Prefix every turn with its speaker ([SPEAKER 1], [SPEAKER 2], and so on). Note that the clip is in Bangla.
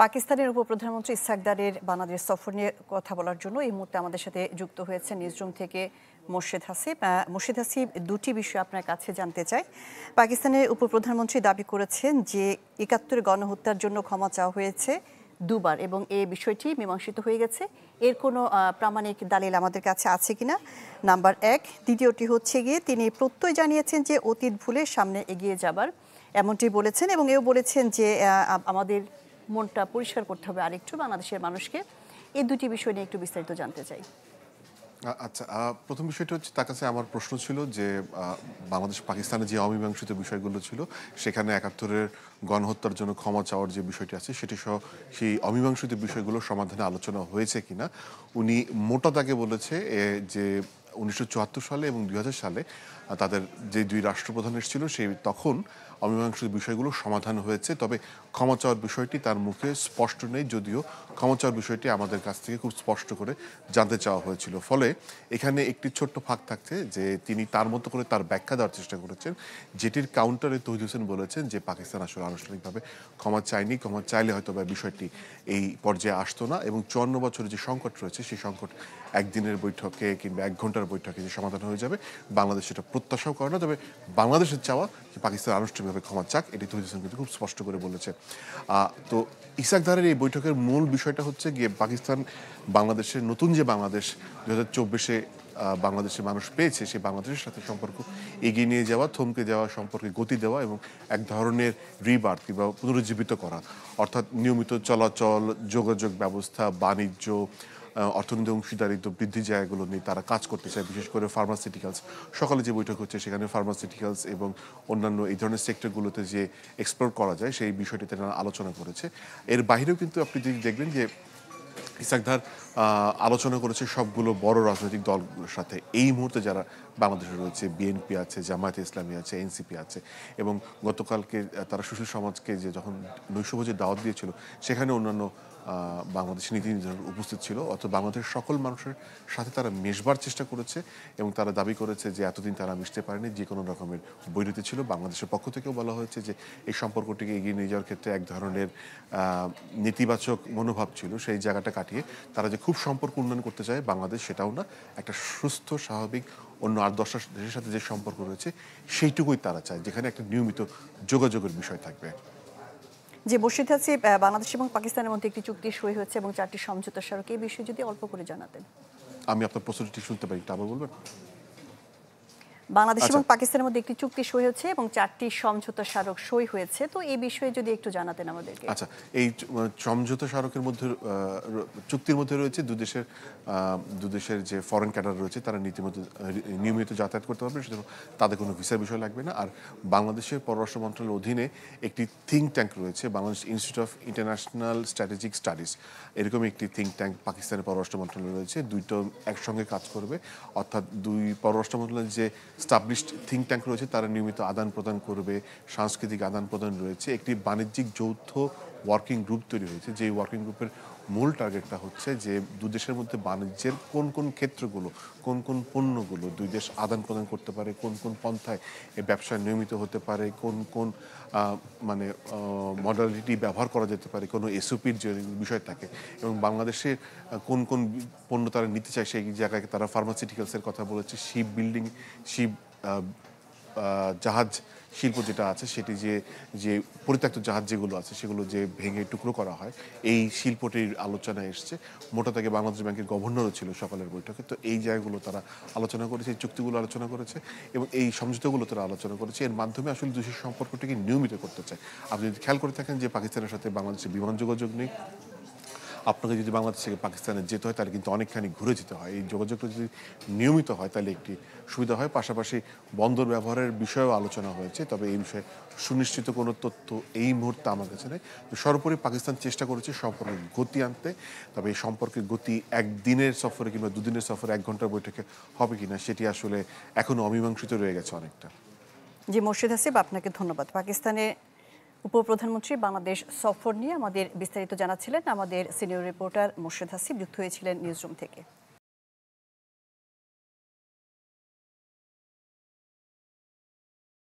[SPEAKER 1] পাকিস্তানের উপপ্রধানমন্ত্রী ইসহাক দারের বাংলাদেশ সফর নিয়ে কথা বলার জন্য এই মুহূর্তে আমাদের সাথে যুক্ত হয়েছে নিউজরুম থেকে মোর্শেদ হাসিব। মোর্শেদ হাসিব, দুটি বিষয় আপনার কাছে জানতে চাই। পাকিস্তানের উপপ্রধানমন্ত্রী দাবি করেছেন যে ৭১ গণহত্যার জন্য ক্ষমা চাওয়া হয়েছে দুবার এবং এই বিষয়টি মীমাংসিত হয়ে গেছে। এর কোনো প্রামাণিক দালিল আমাদের কাছে আছে কিনা, নাম্বার এক। দ্বিতীয়টি হচ্ছে গিয়ে তিনি প্রত্যয় জানিয়েছেন যে অতীত ভুলে সামনে এগিয়ে যাবার এমনটি বলেছেন এবং এও বলেছেন যে আমাদের মনটা পরিষ্কার করতে হবে আরেকটু বাংলাদেশের মানুষকে। এই দুটি বিষয় নিয়ে একটু বিস্তারিত জানতে চাই।
[SPEAKER 2] আচ্ছা, প্রথম বিষয়টা হচ্ছে তার কাছে আমার প্রশ্ন ছিল যে বাংলাদেশ পাকিস্তানের যে অমীমাংসিত বিষয়গুলো ছিল সেখানে ৭১-এর গণহত্যার জন্য ক্ষমা চাওয়ার যে বিষয়টি আছে সেটি সহ সেই অমীমাংসিত বিষয়গুলো সমাধানে আলোচনা হয়েছে কিনা। উনি মোটা দাগে বলেছে যে ১৯৭৪ সালে এবং ২০০০ সালে তাদের যে দুই রাষ্ট্রপ্রধান এসেছিল সেই তখন অমীমাংসিত বিষয়গুলো সমাধান হয়েছে, তবে ক্ষমা চাওয়ার বিষয়টি তার মুখে স্পষ্ট নেই, যদিও ক্ষমা চাওয়ার বিষয়টি আমাদের কাছ থেকে খুব স্পষ্ট করে জানতে চাওয়া হয়েছিল। ফলে এখানে একটি ছোট্ট ফাঁক থাকছে যে তিনি তার মতো করে তার ব্যাখ্যা দেওয়ার চেষ্টা করেছেন, যেটির কাউন্টারে তৌহিদ হোসেন বলেছেন যে পাকিস্তান আসলে আনুষ্ঠানিকভাবে ক্ষমা চায়নি, ক্ষমা চাইলে হয়তো বা বিষয়টি এই পর্যায়ে আসতো না এবং ৫৪ বছরের যে সংকট রয়েছে সেই সংকট একদিনের বৈঠকে কিংবা ১ ঘন্টার বৈঠকে যে সমাধান হয়ে যাবে বাংলাদেশ সেটা প্রত্যাশাও করে না। তবে বাংলাদেশের চাওয়া যে পাকিস্তান আনুষ্ঠানিকভাবে ক্ষমা চাক, এটি তৌহিদ হোসেন কিন্তু খুব স্পষ্ট করে বলেছে। তো ইসহাক দারের এই বৈঠকের মূল বিষয়টা হচ্ছে গিয়ে পাকিস্তান বাংলাদেশের নতুন যে বাংলাদেশ ২০২৪-এ বাংলাদেশের মানুষ পেয়েছে সেই বাংলাদেশের সাথে সম্পর্ক এগিয়ে নিয়ে যাওয়া, থমকে যাওয়া সম্পর্কে গতি দেওয়া এবং এক ধরনের রিবার্থ কিংবা পুনরুজ্জীবিত করা, অর্থাৎ নিয়মিত চলাচল, যোগাযোগ ব্যবস্থা, বাণিজ্য, অর্থনৈতিক অংশীদারিত্ব বৃদ্ধির জায়গাগুলো নিয়ে তারা কাজ করতে চায়। বিশেষ করে ফার্মাসিউটিক্যালস, সকালে যে বৈঠক হচ্ছে সেখানে ফার্মাসিউটিক্যালস এবং অন্যান্য এই ধরনের সেক্টরগুলোতে যে এক্সপ্লোর করা যায় সেই বিষয়টি তারা আলোচনা করেছে। এর বাইরেও কিন্তু আপনি যদি দেখবেন যে ইসহাক দার আলোচনা করেছে সবগুলো বড় রাজনৈতিক দলগুলোর সাথে। এই মুহূর্তে যারা বাংলাদেশে রয়েছে, বিএনপি আছে, জামায়াতে ইসলামী আছে, এনসিপি আছে এবং গতকালকে তারা সুশীল সমাজকে যে যখন নৈশভোজের দাওয়াত দিয়েছিল সেখানে অন্যান্য বাংলাদেশ নীতি নির্ধারক উপস্থিত ছিল। অর্থাৎ বাংলাদেশের সকল মানুষের সাথে তারা মেশবার চেষ্টা করেছে এবং তারা দাবি করেছে যে এতদিন তারা মিশতে পারেনি, যে কোনো রকমের বৈরতি ছিল। বাংলাদেশের পক্ষ থেকেও বলা হয়েছে যে এই সম্পর্কটিকে এগিয়ে নিয়ে যাওয়ার ক্ষেত্রে এক ধরনের নেতিবাচক মনোভাব ছিল, সেই জায়গাটা কাটিয়ে তারা যে খুব সম্পর্ক উন্নয়ন করতে চায় বাংলাদেশ সেটাও না, একটা সুস্থ স্বাভাবিক অন্য ৮-১০টা দেশের সাথে যে সম্পর্ক রয়েছে সেইটুকুই তারা চায়, যেখানে একটা নিয়মিত যোগাযোগের বিষয় থাকবে।
[SPEAKER 1] যে মোর্শেদ হাসিব, বাংলাদেশ এবং পাকিস্তানের মধ্যে একটি চুক্তি সই হয়েছে এবং ৪টি সমঝোতা স্মারক, এই বিষয়ে যদি অল্প করে জানাতেন।
[SPEAKER 2] আমি আপনার প্রশ্নটি ঠিক শুনতে পারি, একটু আবার বলবেন?
[SPEAKER 1] বাংলাদেশ এবং পাকিস্তানের মধ্যে একটি চুক্তি সই হয়েছে এবং 4টি সমঝোতা স্মারক সই হয়েছে, তো এই বিষয়ে যদি একটু জানাতেন আমাদেরকে।
[SPEAKER 2] আচ্ছা, এই সমঝোতা স্মারকের মধ্যে চুক্তির মধ্যে রয়েছে দু দেশের যে ফরেন ক্যাডার রয়েছে তারা নিয়মিত যাতায়াত করতে পারবে, সেজন্য তাদের কোনো ভিসার বিষয় লাগবে না। আর বাংলাদেশের পররাষ্ট্র মন্ত্রণালয়ের অধীনে একটি থিঙ্ক ট্যাঙ্ক রয়েছে, Bangladesh institute of international strategic studies, এরকম একটি থিঙ্ক ট্যাঙ্ক পাকিস্তানের পররাষ্ট্র মন্ত্রণালয় রয়েছে। দুইটো একসঙ্গে কাজ করবে, অর্থাৎ দুই পররাষ্ট্র মন্ত্রণালয়ের যে স্টাবলিশড থিঙ্ক ট্যাঙ্ক রয়েছে তারা নিয়মিত আদান প্রদান করবে, সাংস্কৃতিক আদান প্রদান রয়েছে। একটি বাণিজ্যিক যৌথ ওয়ার্কিং গ্রুপ তৈরি হয়েছে, যে ওয়ার্কিং গ্রুপের মূল টার্গেটটা হচ্ছে যে দু দেশের মধ্যে বাণিজ্যের কোন কোন ক্ষেত্রগুলো, কোন কোন পণ্যগুলো দুই দেশ আদান প্রদান করতে পারে, কোন কোন পন্থায় এই ব্যবসায় নিয়মিত হতে পারে, কোন কোন মানে মডালিটি ব্যবহার করা যেতে পারে, কোনো এসওপির যে বিষয় থাকে, এবং বাংলাদেশের কোন কোন পণ্য তারা নিতে চায় সেই জায়গায় তারা ফার্মাসিউটিক্যালসের কথা বলেছে, শিপ বিল্ডিং, শিপ জাহাজ শিল্প যেটা আছে সেটি যে পরিত্যক্ত জাহাজ যেগুলো আছে সেগুলো যে ভেঙে টুকরো করা হয়, এই শিল্পটির আলোচনায় এসছে। মোটা থেকে বাংলাদেশ ব্যাংকের গভর্নরও ছিল সকালের বৈঠকে। তো এই জায়গাগুলো তারা আলোচনা করেছে, এই চুক্তিগুলো আলোচনা করেছে এবং এই সমঝোতাগুলো তারা আলোচনা করেছে। এর মাধ্যমে আসলে দেশের সম্পর্কটিকে নিয়মিত করতে চায়। আপনি যদি খেয়াল করে থাকেন যে পাকিস্তানের সাথে বাংলাদেশের বিমান যোগাযোগ নেই, আপনাকে যদি বাংলাদেশ থেকে পাকিস্তানে যেতে হয় তাহলে কিন্তু অনেকখানি ঘুরে যেতে হয়। এই যোগাযোগটা যদি নিয়মিত হয় তাহলে একটি সুবিধা হয়। পাশাপাশি বন্দর ব্যবহারের বিষয়েও আলোচনা হয়েছে, তবে এই বিষয়ে সুনিশ্চিত কোনো তথ্য এই মুহূর্তে আমার কাছে নেই। তো সর্বোপরি পাকিস্তান চেষ্টা করেছে সম্পর্কের গতি আনতে, তবে এই সম্পর্কের গতি একদিনের সফরে কিংবা দুদিনের সফরে ১ ঘন্টার বৈঠকে হবে কিনা সেটি আসলে এখনো অমীমাংসিত রয়ে গেছে অনেকটা।
[SPEAKER 1] জি, মোর্শেদ হাসিব, আপনাকে ধন্যবাদ। পাকিস্তানের উপপ্রধানমন্ত্রী বাংলাদেশ সফর নিয়ে আমাদের বিস্তারিত জানাচ্ছিলেন আমাদের সিনিয়র রিপোর্টার মোর্শেদ হাসিব, যুক্ত হয়েছিলেন নিউজরুম থেকে।